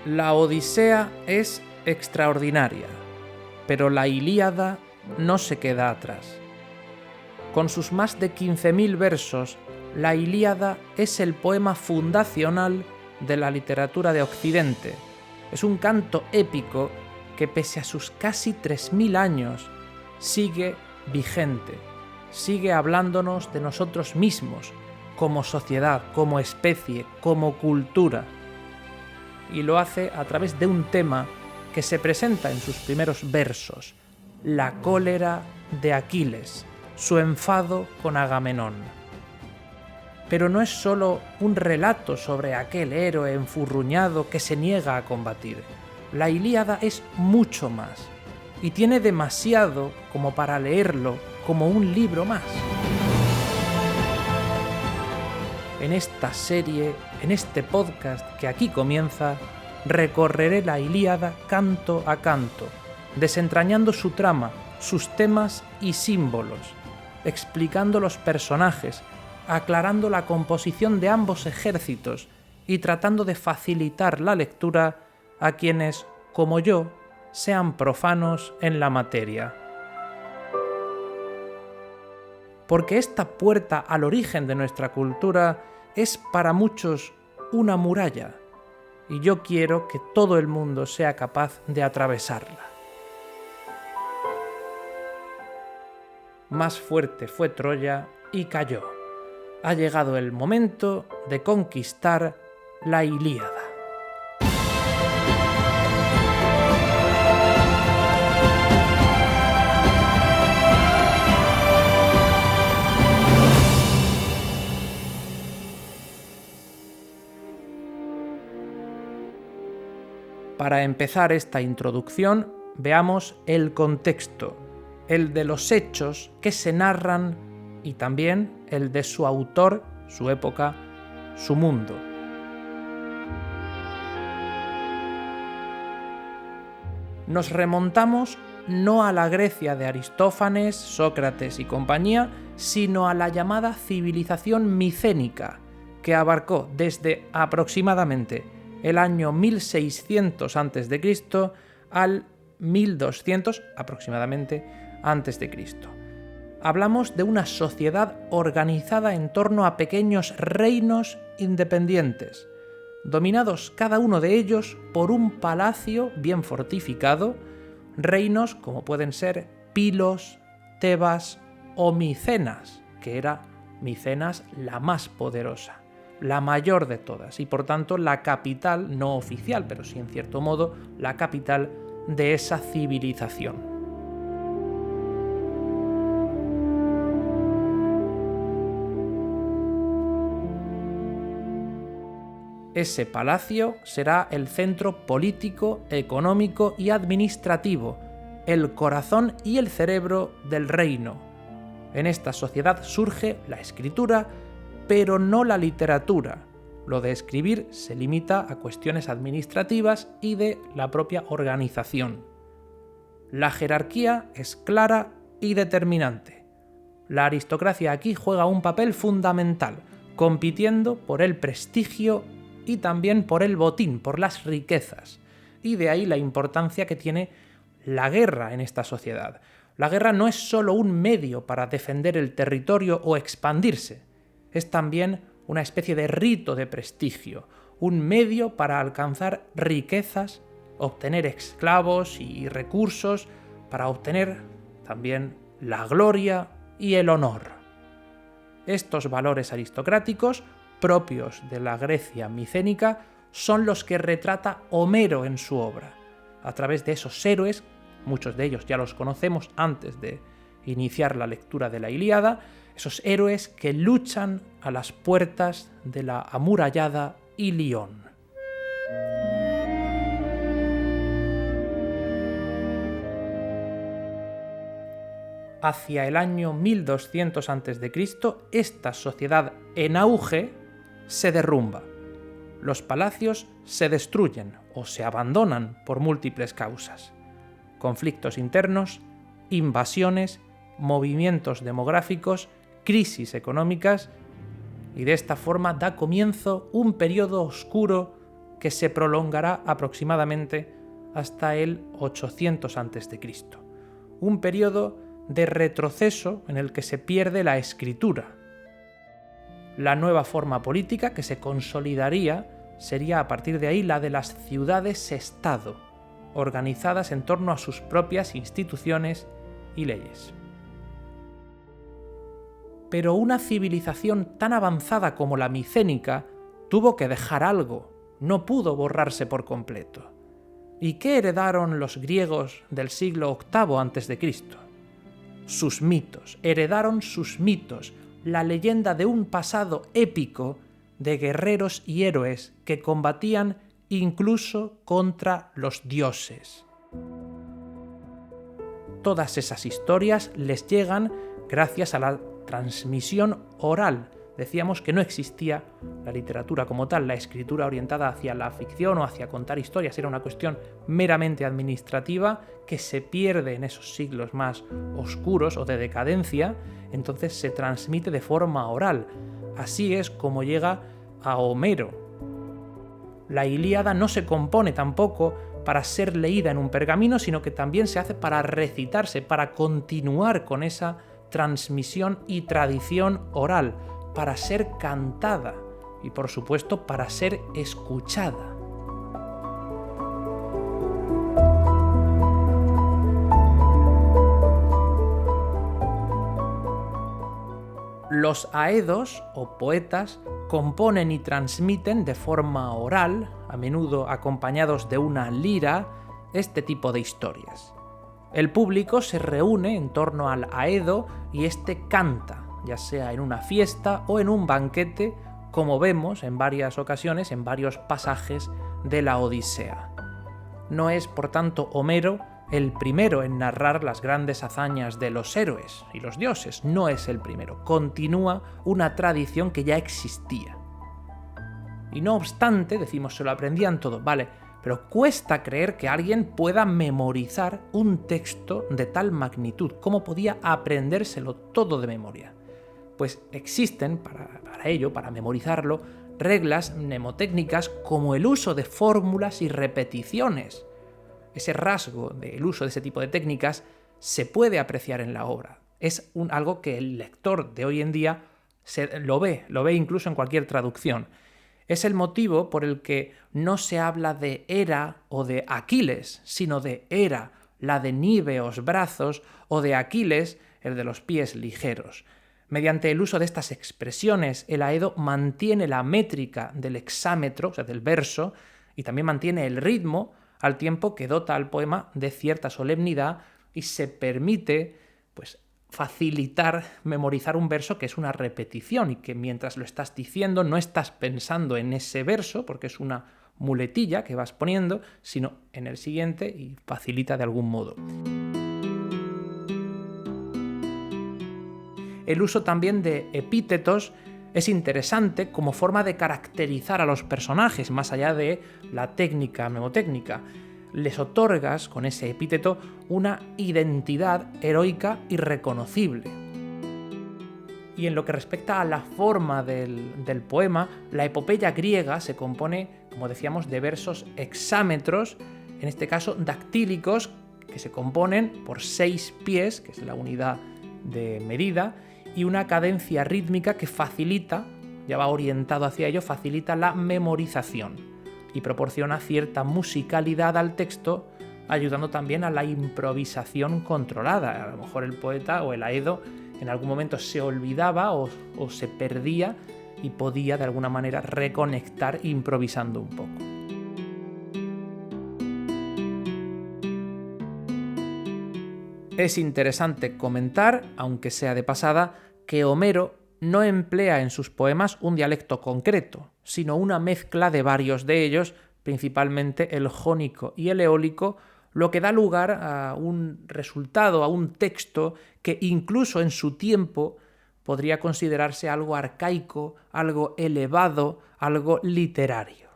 La Odisea es extraordinaria, pero la Ilíada no se queda atrás. Con sus más de 15.000 versos, la Ilíada es el poema fundacional de la literatura de Occidente. Es un canto épico que, pese a sus casi 3.000 años, sigue vigente, sigue hablándonos de nosotros mismos, como sociedad, como especie, como cultura. Y lo hace a través de un tema que se presenta en sus primeros versos: la cólera de Aquiles, su enfado con Agamenón. Pero no es solo un relato sobre aquel héroe enfurruñado que se niega a combatir. La Ilíada es mucho más, y tiene demasiado como para leerlo como un libro más. En esta serie, en este podcast que aquí comienza, recorreré la Ilíada canto a canto, desentrañando su trama, sus temas y símbolos, explicando los personajes, aclarando la composición de ambos ejércitos y tratando de facilitar la lectura a quienes, como yo, sean profanos en la materia. Porque esta puerta al origen de nuestra cultura es para muchos una muralla, y yo quiero que todo el mundo sea capaz de atravesarla. Más fuerte fue Troya y cayó. Ha llegado el momento de conquistar la Ilíada. Para empezar esta introducción, veamos el contexto, el de los hechos que se narran y también el de su autor, su época, su mundo. Nos remontamos no a la Grecia de Aristófanes, Sócrates y compañía, sino a la llamada civilización micénica, que abarcó desde aproximadamente el año 1600 a.C. al 1200 aproximadamente a.C. Hablamos de una sociedad organizada en torno a pequeños reinos independientes, dominados cada uno de ellos por un palacio bien fortificado, reinos como pueden ser Pilos, Tebas o Micenas, que era Micenas la más poderosa, la mayor de todas, y por tanto la capital, no oficial, pero sí en cierto modo, la capital de esa civilización. Ese palacio será el centro político, económico y administrativo, el corazón y el cerebro del reino. En esta sociedad surge la escritura, pero no la literatura. Lo de escribir se limita a cuestiones administrativas y de la propia organización. La jerarquía es clara y determinante. La aristocracia aquí juega un papel fundamental, compitiendo por el prestigio y también por el botín, por las riquezas. Y de ahí la importancia que tiene la guerra en esta sociedad. La guerra no es solo un medio para defender el territorio o expandirse, es también una especie de rito de prestigio, un medio para alcanzar riquezas, obtener esclavos y recursos, para obtener también la gloria y el honor. Estos valores aristocráticos, propios de la Grecia micénica, son los que retrata Homero en su obra, a través de esos héroes, muchos de ellos ya los conocemos antes de iniciar la lectura de la Ilíada, esos héroes que luchan a las puertas de la amurallada Ilión. Hacia el año 1200 a.C., esta sociedad en auge se derrumba. Los palacios se destruyen o se abandonan por múltiples causas: conflictos internos, invasiones, movimientos demográficos, crisis económicas, y de esta forma da comienzo un periodo oscuro que se prolongará aproximadamente hasta el 800 a.C. Un periodo de retroceso en el que se pierde la escritura. La nueva forma política que se consolidaría sería a partir de ahí la de las ciudades-estado, organizadas en torno a sus propias instituciones y leyes. Pero una civilización tan avanzada como la micénica tuvo que dejar algo, no pudo borrarse por completo. ¿Y qué heredaron los griegos del siglo VIII a.C.? Sus mitos, heredaron sus mitos, la leyenda de un pasado épico de guerreros y héroes que combatían incluso contra los dioses. Todas esas historias les llegan gracias a la transmisión oral. Decíamos que no existía la literatura como tal, la escritura orientada hacia la ficción o hacia contar historias, era una cuestión meramente administrativa que se pierde en esos siglos más oscuros o de decadencia, entonces se transmite de forma oral. Así es como llega a Homero. La Ilíada no se compone tampoco para ser leída en un pergamino, sino que también se hace para recitarse, para continuar con esa transmisión y tradición oral, para ser cantada y, por supuesto, para ser escuchada. Los aedos o poetas componen y transmiten de forma oral, a menudo acompañados de una lira, este tipo de historias. El público se reúne en torno al aedo y éste canta, ya sea en una fiesta o en un banquete, como vemos en varias ocasiones en varios pasajes de la Odisea. No es, por tanto, Homero el primero en narrar las grandes hazañas de los héroes y los dioses, no es el primero. Continúa una tradición que ya existía. Y no obstante, decimos, se lo aprendían todo, vale, pero cuesta creer que alguien pueda memorizar un texto de tal magnitud. ¿Cómo podía aprendérselo todo de memoria? Pues existen, para ello, para memorizarlo, reglas mnemotécnicas como el uso de fórmulas y repeticiones. Ese rasgo del uso de ese tipo de técnicas se puede apreciar en la obra. Es algo que el lector de hoy en día lo ve incluso en cualquier traducción. Es el motivo por el que no se habla de Hera o de Aquiles, sino de Hera, la de níveos brazos, o de Aquiles, el de los pies ligeros. Mediante el uso de estas expresiones, el aedo mantiene la métrica del hexámetro, o sea, del verso, y también mantiene el ritmo, al tiempo que dota al poema de cierta solemnidad y se permite, pues, facilitar memorizar un verso que es una repetición y que mientras lo estás diciendo no estás pensando en ese verso, porque es una muletilla que vas poniendo, sino en el siguiente y facilita de algún modo. El uso también de epítetos es interesante como forma de caracterizar a los personajes, más allá de la técnica mnemotécnica. Les otorgas, con ese epíteto, una identidad heroica y reconocible. Y en lo que respecta a la forma del poema, la epopeya griega se compone, como decíamos, de versos hexámetros, en este caso dactílicos, que se componen por 6 pies, que es la unidad de medida, y una cadencia rítmica que facilita, ya va orientado hacia ello, facilita la memorización y proporciona cierta musicalidad al texto, ayudando también a la improvisación controlada. A lo mejor el poeta o el aedo en algún momento se olvidaba o se perdía y podía de alguna manera reconectar improvisando un poco. Es interesante comentar, aunque sea de pasada, que Homero no emplea en sus poemas un dialecto concreto, sino una mezcla de varios de ellos, principalmente el jónico y el eólico, lo que da lugar a un resultado, a un texto que incluso en su tiempo podría considerarse algo arcaico, algo elevado, algo literario.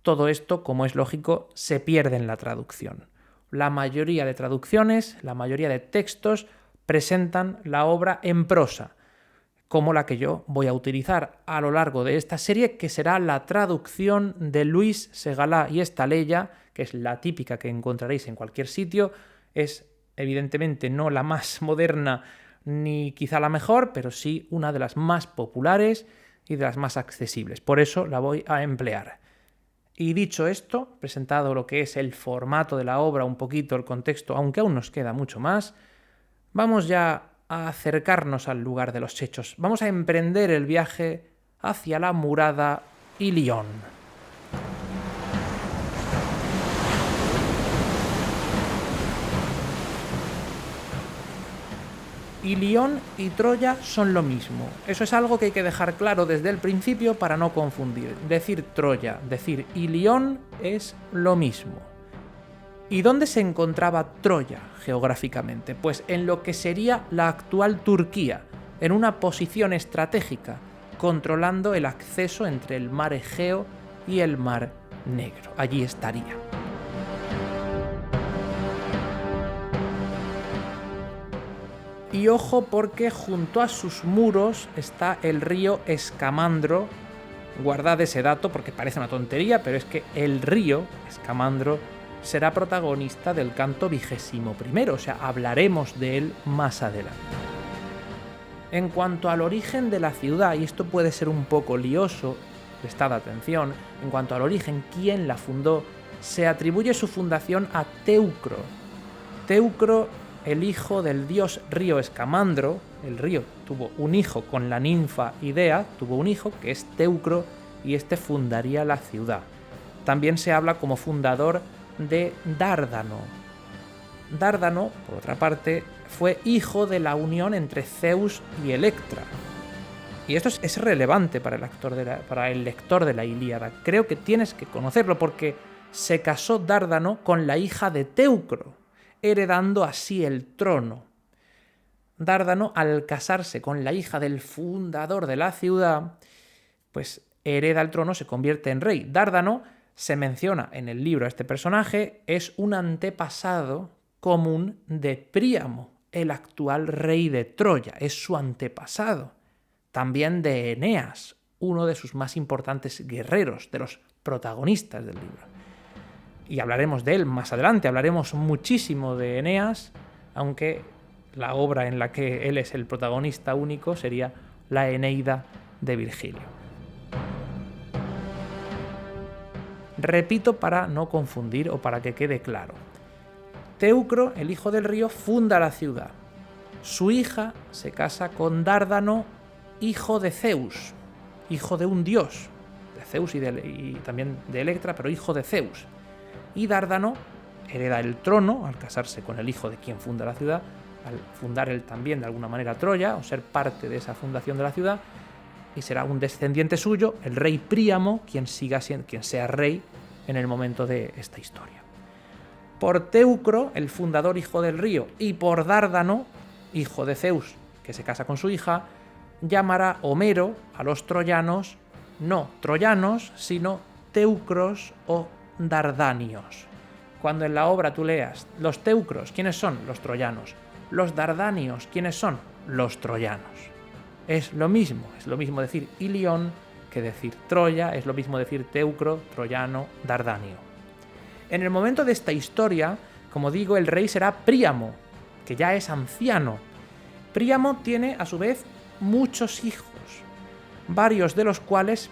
Todo esto, como es lógico, se pierde en la traducción. La mayoría de traducciones, la mayoría de textos presentan la obra en prosa, como la que yo voy a utilizar a lo largo de esta serie, que será la traducción de Luis Segalá y Estaleya, que es la típica que encontraréis en cualquier sitio. Es evidentemente no la más moderna ni quizá la mejor, pero sí una de las más populares y de las más accesibles. Por eso la voy a emplear. Y dicho esto, presentado lo que es el formato de la obra, un poquito el contexto, aunque aún nos queda mucho más, vamos ya a acercarnos al lugar de los hechos. Vamos a emprender el viaje hacia la murada Ilión. Ilión y Troya son lo mismo. Eso es algo que hay que dejar claro desde el principio para no confundir. Decir Troya, decir Ilión es lo mismo. ¿Y dónde se encontraba Troya geográficamente? Pues en lo que sería la actual Turquía, en una posición estratégica, controlando el acceso entre el mar Egeo y el mar Negro. Allí estaría. Y ojo, porque junto a sus muros está el río Escamandro. Guardad ese dato porque parece una tontería, pero es que el río Escamandro será protagonista del canto 21º, o sea, hablaremos de él más adelante. En cuanto al origen de la ciudad, y esto puede ser un poco lioso, prestad atención, en cuanto al origen, quién la fundó, se atribuye su fundación a Teucro. Teucro, el hijo del dios río Escamandro, el río tuvo un hijo con la ninfa Idea, tuvo un hijo que es Teucro, y este fundaría la ciudad. También se habla como fundador de Dárdano. Dárdano, por otra parte, fue hijo de la unión entre Zeus y Electra. Y esto es relevante para el lector de la Ilíada. Creo que tienes que conocerlo porque se casó Dárdano con la hija de Teucro, heredando así el trono. Dárdano, al casarse con la hija del fundador de la ciudad, pues hereda el trono, se convierte en rey. Dárdano, se menciona en el libro a este personaje, es un antepasado común de Príamo, el actual rey de Troya, es su antepasado. También de Eneas, uno de sus más importantes guerreros, de los protagonistas del libro. Y hablaremos de él más adelante, hablaremos muchísimo de Eneas, aunque la obra en la que él es el protagonista único sería la Eneida de Virgilio. Repito para no confundir o para que quede claro. Teucro, el hijo del río, funda la ciudad. Su hija se casa con Dárdano, hijo de Zeus, hijo de un dios, de Zeus y también de Electra, pero hijo de Zeus. Y Dárdano hereda el trono al casarse con el hijo de quien funda la ciudad, al fundar él también de alguna manera Troya, o ser parte de esa fundación de la ciudad, y será un descendiente suyo, el rey Príamo, quien sea rey en el momento de esta historia. Por Teucro, el fundador hijo del río, y por Dárdano, hijo de Zeus, que se casa con su hija, llamará Homero a los troyanos, no troyanos, sino teucros o dardanios. Cuando en la obra tú leas los teucros, ¿quiénes son? Los troyanos. Los dardanios, ¿quiénes son? Los troyanos. Es lo mismo decir Ilión que decir Troya, es lo mismo decir teucro, troyano, dardanio. En el momento de esta historia, como digo, el rey será Príamo, que ya es anciano. Príamo tiene, a su vez, muchos hijos, varios de los cuales,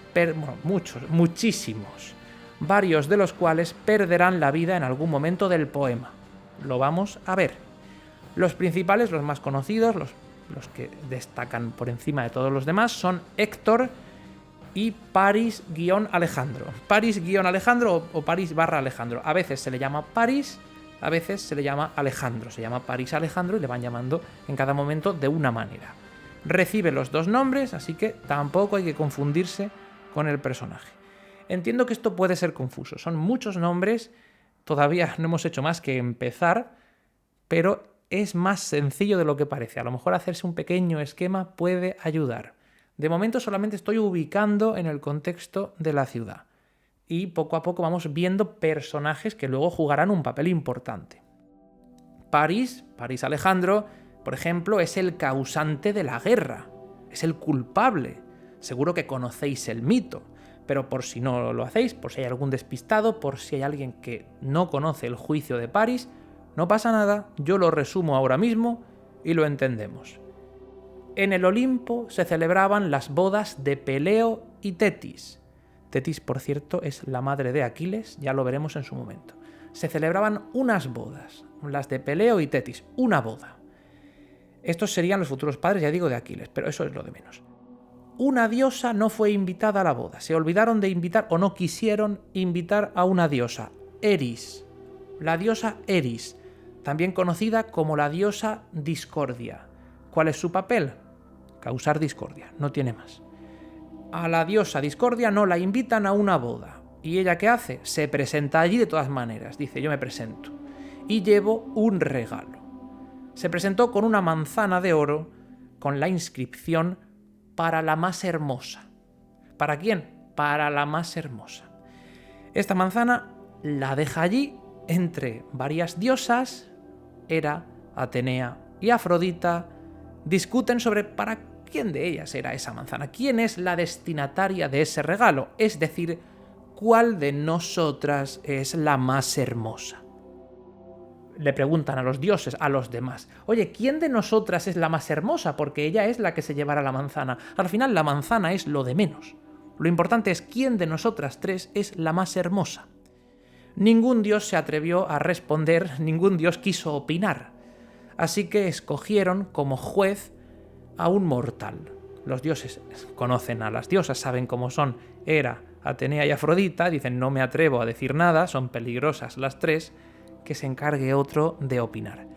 muchísimos, varios de los cuales perderán la vida en algún momento del poema. Lo vamos a ver. Los principales, los más conocidos, los que destacan por encima de todos los demás, son Héctor y Paris-Alejandro. Paris-Alejandro o París/Alejandro. A veces se le llama París, a veces se le llama Alejandro. Se llama París-Alejandro y le van llamando en cada momento de una manera. Recibe los dos nombres, así que tampoco hay que confundirse con el personaje. Entiendo que esto puede ser confuso. Son muchos nombres, todavía no hemos hecho más que empezar, pero es más sencillo de lo que parece. A lo mejor hacerse un pequeño esquema puede ayudar. De momento solamente estoy ubicando en el contexto de la ciudad. Y poco a poco vamos viendo personajes que luego jugarán un papel importante. París-Alejandro, por ejemplo, es el causante de la guerra. es el culpable. Seguro que conocéis el mito, pero por si no lo hacéis, por si hay algún despistado, por si hay alguien que no conoce el juicio de París, no pasa nada, yo lo resumo ahora mismo y lo entendemos. En el Olimpo se celebraban las bodas de Peleo y Tetis. Tetis, por cierto, es la madre de Aquiles, ya lo veremos en su momento. Se celebraban unas bodas, las de Peleo y Tetis, una boda. Estos serían los futuros padres, ya digo, de Aquiles, pero eso es lo de menos. Una diosa no fue invitada a la boda. Se olvidaron de invitar o no quisieron invitar a una diosa, Eris. La diosa Eris, también conocida como la diosa discordia. ¿Cuál es su papel? Causar discordia, no tiene más. A la diosa discordia no la invitan a una boda. ¿Y ella qué hace? Se presenta allí de todas maneras. Dice, yo me presento. Y llevo un regalo. Se presentó con una manzana de oro con la inscripción para la más hermosa. ¿Para quién? Para la más hermosa. Esta manzana la deja allí entre varias diosas. Hera, Atenea y Afrodita discuten sobre para quién de ellas era esa manzana, quién es la destinataria de ese regalo, es decir, cuál de nosotras es la más hermosa. Le preguntan a los dioses, a los demás, oye, ¿quién de nosotras es la más hermosa? Porque ella es la que se llevará la manzana. Al final la manzana es lo de menos. Lo importante es quién de nosotras tres es la más hermosa. Ningún dios se atrevió a responder, ningún dios quiso opinar. Así que escogieron como juez a un mortal. Los dioses conocen a las diosas, saben cómo son Hera, Atenea y Afrodita, dicen no me atrevo a decir nada, son peligrosas las tres, que se encargue otro de opinar.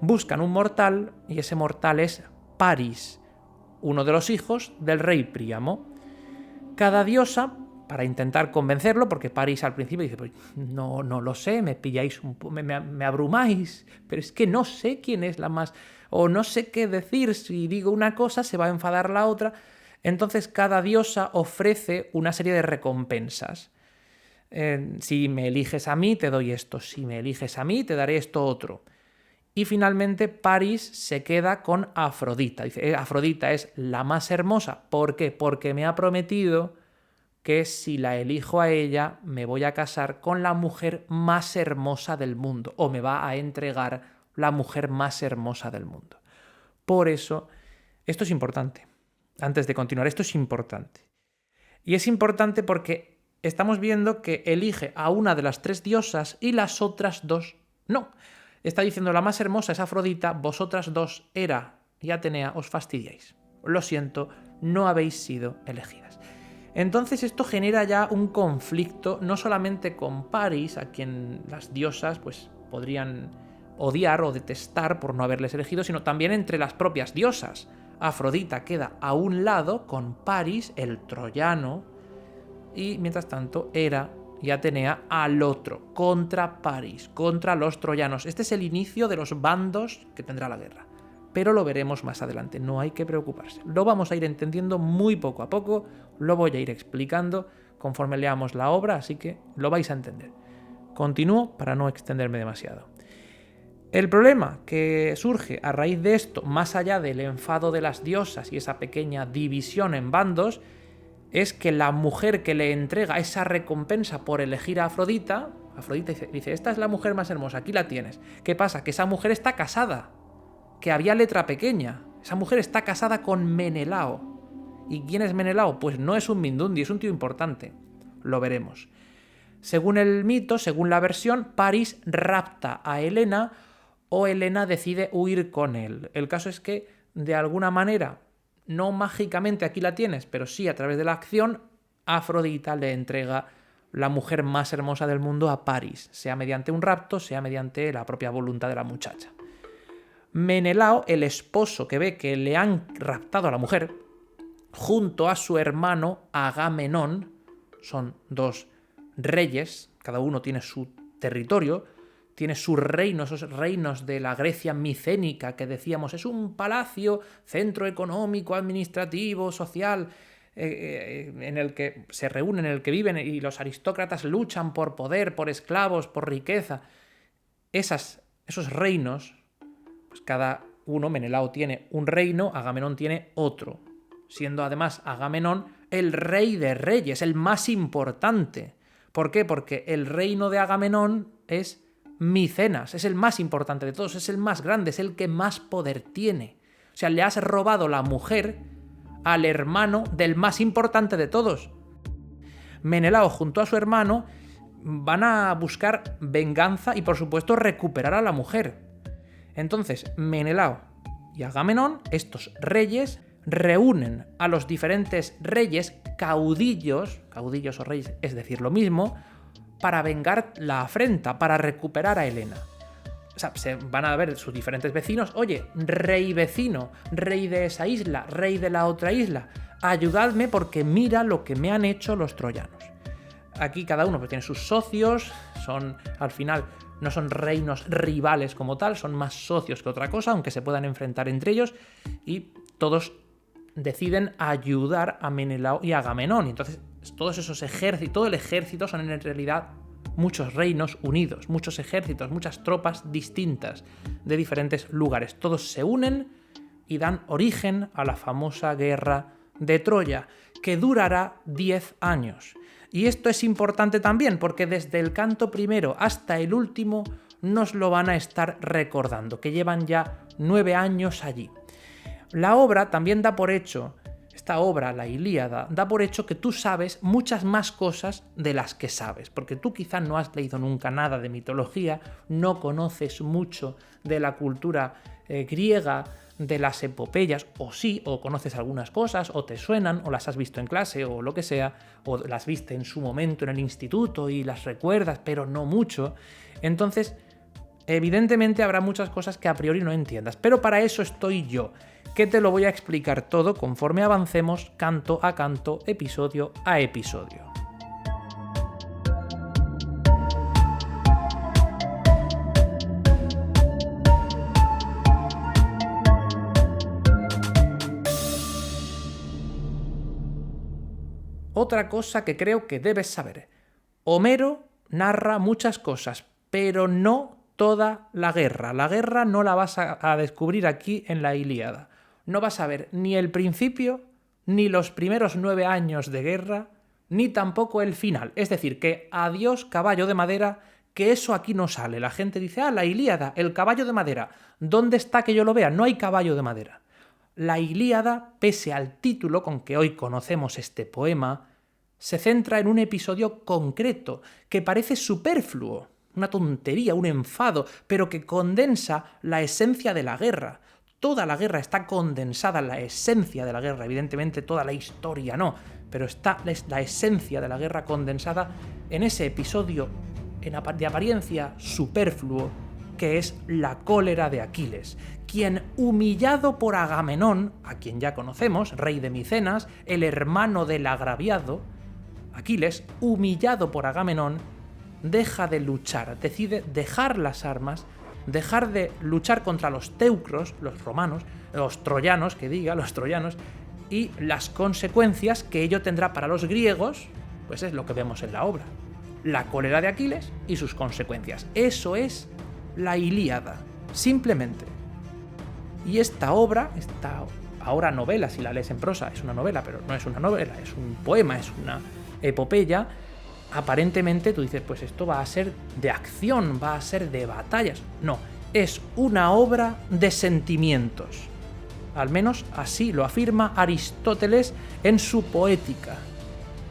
Buscan un mortal y ese mortal es Paris, uno de los hijos del rey Príamo. Cada diosa, para intentar convencerlo, porque Paris al principio dice, pues no lo sé, me pilláis, me abrumáis, pero es que no sé quién es la más, o no sé qué decir, si digo una cosa se va a enfadar la otra. Entonces cada diosa ofrece una serie de recompensas. Si me eliges a mí, te doy esto. Si me eliges a mí, te daré esto otro. Y finalmente Paris se queda con Afrodita. Dice, Afrodita es la más hermosa. ¿Por qué? Porque me ha prometido que si la elijo a ella, me voy a casar con la mujer más hermosa del mundo. O me va a entregar la mujer más hermosa del mundo. Por eso, esto es importante. Antes de continuar, esto es importante. Y es importante porque estamos viendo que elige a una de las tres diosas y las otras dos no. Está diciendo la más hermosa es Afrodita, vosotras dos, Hera y Atenea, os fastidiáis. Lo siento, no habéis sido elegidas. Entonces esto genera ya un conflicto no solamente con Paris, a quien las diosas pues, podrían odiar o detestar por no haberles elegido, sino también entre las propias diosas. Afrodita queda a un lado con Paris, el troyano, y mientras tanto Hera y Atenea al otro, contra Paris, contra los troyanos. Este es el inicio de los bandos que tendrá la guerra. Pero lo veremos más adelante, no hay que preocuparse. Lo vamos a ir entendiendo muy poco a poco, lo voy a ir explicando conforme leamos la obra, así que lo vais a entender. Continúo para no extenderme demasiado. El problema que surge a raíz de esto, más allá del enfado de las diosas y esa pequeña división en bandos, es que la mujer que le entrega esa recompensa por elegir a Afrodita dice, esta es la mujer más hermosa, aquí la tienes. ¿Qué pasa? Que esa mujer está casada, que había letra pequeña. Esa mujer está casada con Menelao. ¿Y quién es Menelao? Pues no es un Mindundi, es un tío importante. Lo veremos. Según el mito, según la versión, Paris rapta a Helena o Helena decide huir con él. El caso es que, de alguna manera, no mágicamente aquí la tienes, pero sí a través de la acción, Afrodita le entrega la mujer más hermosa del mundo a Paris, sea mediante un rapto, sea mediante la propia voluntad de la muchacha. Menelao, el esposo que ve que le han raptado a la mujer, junto a su hermano Agamenón, son dos reyes, cada uno tiene su territorio, tiene su reino, esos reinos de la Grecia micénica que decíamos es un palacio, centro económico, administrativo, social, en el que se reúnen, en el que viven y los aristócratas luchan por poder, por esclavos, por riqueza. Esos reinos, pues cada uno, Menelao tiene un reino, Agamenón tiene otro. siendo además Agamenón el rey de reyes, el más importante. ¿Por qué? Porque el reino de Agamenón es Micenas, es el más importante de todos, es el más grande, es el que más poder tiene. O sea, le has robado la mujer al hermano del más importante de todos. Menelao junto a su hermano van a buscar venganza y, por supuesto, recuperar a la mujer. Entonces, Menelao y Agamenón, estos reyes, reúnen a los diferentes reyes, caudillos o reyes, es decir, lo mismo, para vengar la afrenta, para recuperar a Helena. O sea, se van a ver sus diferentes vecinos. Oye, rey vecino, rey de esa isla, rey de la otra isla, ayudadme porque mira lo que me han hecho los troyanos. Aquí cada uno pues tiene sus socios, al final no son reinos rivales como tal, son más socios que otra cosa, aunque se puedan enfrentar entre ellos, y todos deciden ayudar a Menelao y a Agamenón. Y entonces todos esos ejércitos, todo el ejército son en realidad muchos reinos unidos, muchos ejércitos, muchas tropas distintas de diferentes lugares. Todos se unen y dan origen a la famosa guerra de Troya, que durará 10 años. Y esto es importante también porque desde el canto primero hasta el último nos lo van a estar recordando, que llevan ya 9 años allí. La obra también da por hecho, esta obra, la Ilíada, da por hecho que tú sabes muchas más cosas de las que sabes, porque tú quizá no has leído nunca nada de mitología, no conoces mucho de la cultura griega, de las epopeyas, o sí, o conoces algunas cosas, o te suenan, o las has visto en clase, o lo que sea, o las viste en su momento en el instituto y las recuerdas, pero no mucho. Entonces, evidentemente habrá muchas cosas que a priori no entiendas, pero para eso estoy yo, que te lo voy a explicar todo conforme avancemos canto a canto, episodio a episodio. Otra cosa que creo que debes saber. Homero narra muchas cosas, pero no toda la guerra. La guerra no la vas a descubrir aquí en la Ilíada. No vas a ver ni el principio, ni los primeros 9 años de guerra, ni tampoco el final. Es decir, que adiós caballo de madera, que eso aquí no sale. La gente dice, la Ilíada, el caballo de madera. ¿Dónde está que yo lo vea? No hay caballo de madera. La Ilíada, pese al título con que hoy conocemos este poema, se centra en un episodio concreto que parece superfluo, una tontería, un enfado, pero que condensa la esencia de la guerra. Toda la guerra está condensada en la esencia de la guerra, evidentemente toda la historia no, pero está la esencia de la guerra condensada en ese episodio de apariencia superfluo que es la cólera de Aquiles, quien, humillado por Agamenón, a quien ya conocemos, rey de Micenas, el hermano del agraviado, Aquiles, humillado por Agamenón, deja de luchar, decide dejar las armas, dejar de luchar contra los teucros, los romanos, los troyanos, y las consecuencias que ello tendrá para los griegos, pues es lo que vemos en la obra. La cólera de Aquiles y sus consecuencias. Eso es la Ilíada, simplemente. Y esta obra, esta ahora novela, si la lees en prosa, es una novela, pero no es una novela, es un poema, es una epopeya. Aparentemente tú dices, pues esto va a ser de acción, va a ser de batallas. No, es una obra de sentimientos. Al menos así lo afirma Aristóteles en su Poética.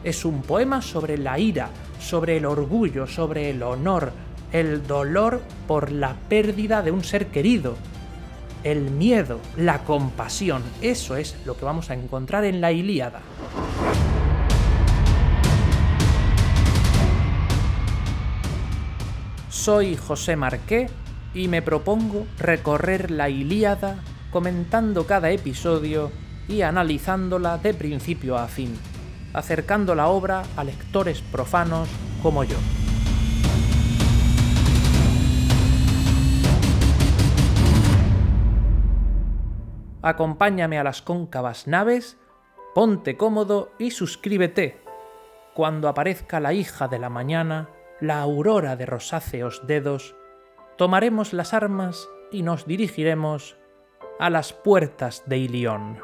Es un poema sobre la ira, sobre el orgullo, sobre el honor, el dolor por la pérdida de un ser querido, el miedo, la compasión. Eso es lo que vamos a encontrar en la Ilíada. Soy José Marqué y me propongo recorrer la Ilíada comentando cada episodio y analizándola de principio a fin, acercando la obra a lectores profanos como yo. Acompáñame a las cóncavas naves, ponte cómodo y suscríbete. Cuando aparezca la hija de la mañana, la aurora de rosáceos dedos, tomaremos las armas y nos dirigiremos a las puertas de Ilión.